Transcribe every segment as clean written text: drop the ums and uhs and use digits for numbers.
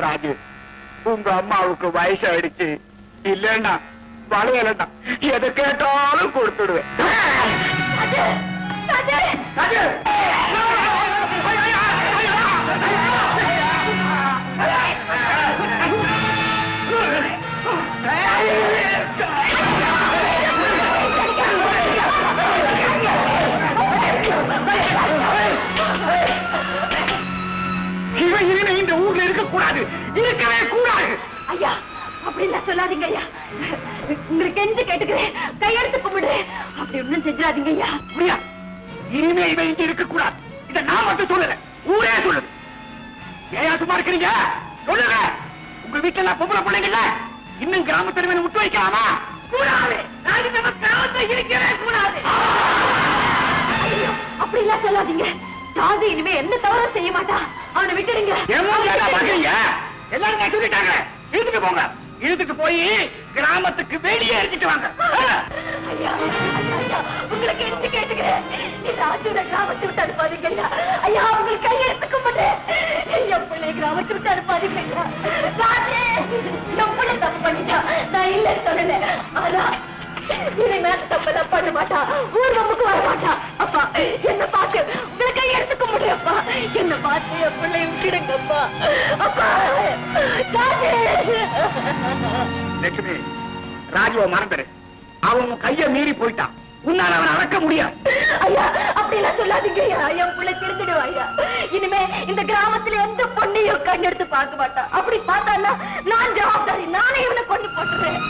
ராஜு, உங்க அம்மாவுக்கு வயசாயிடுச்சு. இல்லன்னா வளையலன்னா எதை கேட்டாலும் கொடுத்துடுவேன். இனிமே இந்த ஊர்ல இருக்க கூடாது, இருக்கவே கூடாது. ஐயா, அப்படி இல்ல சொல்லாதீங்க ஐயா. உங்களுக்கு எந்த கேட்டுக்கிறேன், கையெடுத்து கும்பிடுறேன். அப்படி ஒண்ணும் செஞ்சிடாதீங்க ஐயா. இனிமே இவன் இங்க இருக்க கூடாது. இத நான் மட்டும் சொல்லல, ஊரே சொல்லுது. ஏன் சும்மா இருக்கிறீங்க? சொல்லுங்க. உங்க வீட்டுல எல்லாம் பொம்பளை பிள்ளைங்கல்ல, இன்னும் கிராமத்தில் முட்டு வைக்கலாமா? கூடாது. கிராமத்தை இருக்கவே கூடாது. அப்படி இல்ல சொல்லாதீங்க. ராஜு இனிமே எந்த தவறும் செய்ய மாட்டான். அவனை விட்டுடுங்க. எல்லாரும் சொல்லிட்டாங்க. இழுத்துட்டு போங்க. இழுத்துட்டு போய் கிராமத்துக்கு வெளியே எடுத்துட்டு வாங்க. ஐயா, உங்களுக்கு எடுத்து கேட்டுக்கிறேன். ராஜுட கிராமத்தை விட்டு அனுப்பாதீங்க ஐயா. ஐயா, உங்களுக்கு கையெடுத்துக்க மாட்டேன். என் பிள்ளை கிராமத்தை விட்டு அனுப்பாதீங்க ஐயா. ராஜு, என் பிள்ளை தப்பு பண்ணிட்டா. நான் இல்லைன்னு சொல்லல. ஆனா இனிமே தப்பெல்லாம் பண்ண மாட்டா. ஊர் நமக்கு வர மாட்டா. அப்பா, என்ன பார்த்து உங்களை கையெடுத்துக்க முடியப்பா. என்ன பார்த்து என் பிள்ளை விட்டுடுங்கப்பா. அப்பா, லட்சுமி, ராஜுவ மறந்துரு. அவன் கைய மீறி போயிட்டான். உன்னால அவன் அடக்க முடியாது. ஐயா, அப்படிலாம் சொல்லாதீங்க ஐயா. என் பிள்ளை திருந்துடுவா ஐயா. இனிமே இந்த கிராமத்துல எந்த பொண்ணையும் கண்ணெடுத்து பார்க்க மாட்டான். அப்படி பார்த்தான்னா நான் ஜவாப்தாரி. நானே இவனை கொண்டு போட்டுறேன்.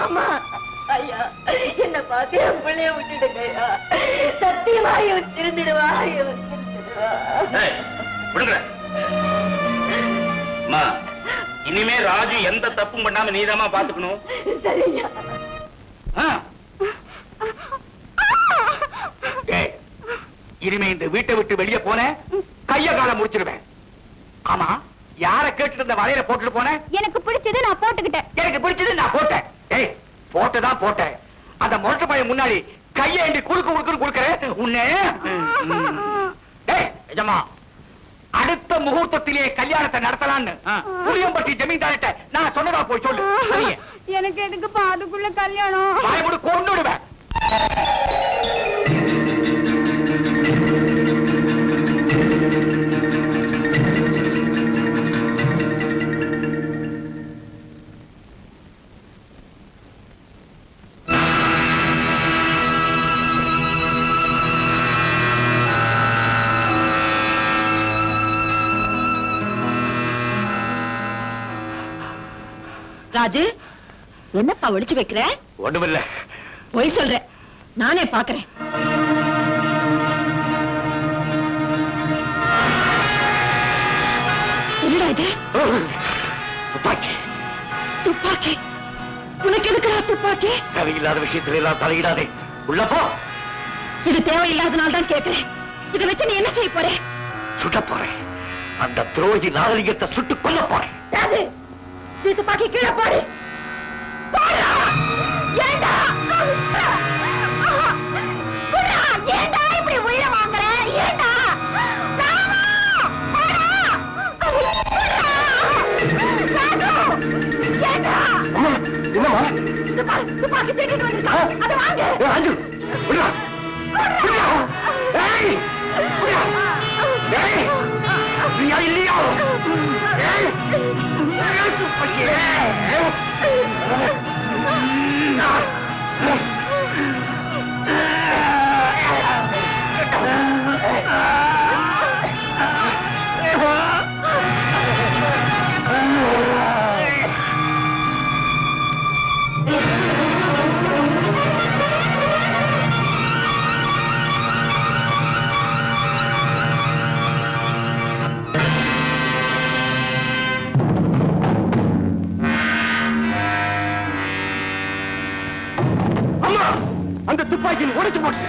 அம்மா, ஐயா, என்ன பார்த்து என் பிள்ளைய விட்டுடுங்க ஐயா. சத்தியமா இவன் திருந்துடுவா. இவன் திருந்துடுவா. இனிமே ராஜு எந்த தப்பும் பண்ணாம நீதாமா பாத்துக்கணும். சரியா? இனிமே இந்த வீட்டை விட்டு வெளியே போன கைய காலம் முடிச்சிருவேன். ஆமா, யார கேட்டு இந்த வளையல போட்டுட்டு போன? எனக்கு பிடிச்சது நான் போட்டுக்கிட்டேன். எனக்கு பிடிச்சது நான் போட்டேன். ஏய், போட்டதான் போட்டேன். அந்த மொட்டை பையன் முன்னாடி கையை எண்டி குறுக்கு குறுக்கு குடுக்கற உன்னை. எஜமா, அடுத்த முகூர்த்தத்திலே கல்யாணத்தை நடத்தலான்னு புளியம்பட்டி ஜமீன்தார்ட்ட நான் சொன்னதா போய் சொல்லு. எனக்கு எதுக்கு பாதுக்குள்ள கல்யாணம்? பயப்படு, கொண்டு விடுவேன். ராஜு, என்னப்பா ஒளிச்சு வைக்கிற? ஒண்ணுமில்ல. பொய் சொல்றேன், நானே பாக்குறேன். என்னடா இது? துப்பாக்கி. துப்பாக்கி? உனக்கு எதுக்குடா துப்பாக்கி? தேவையில்லாத விஷயத்துல எல்லாம் தலையிடாதே. உள்ள போ. இது தேவையில்லாதனால தான் கேட்கிறேன். இதை வச்சு நீ என்ன செய்ய போற? சுட்ட போறேன். அந்த துரோகி நாகரிகத்தை சுட்டு கொல்ல போறேன். ராஜு, நீ துப்பாக்கி கீழே போடு. ஏண்டா இப்படி உயிரை வாங்குற? ஏண்டா? துப்பாக்கி தூக்கிட்டு வந்திருக்கா, அதை வாங்கு. ராஜு, இல்லையா? அந்த துப்பாக்கியில் உடைச்சு போட்டு.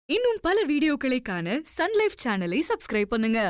இன்னும் பல வீடியோக்களை காண சன் லைஃப் சேனலை சப்ஸ்கிரைப் பண்ணுங்க.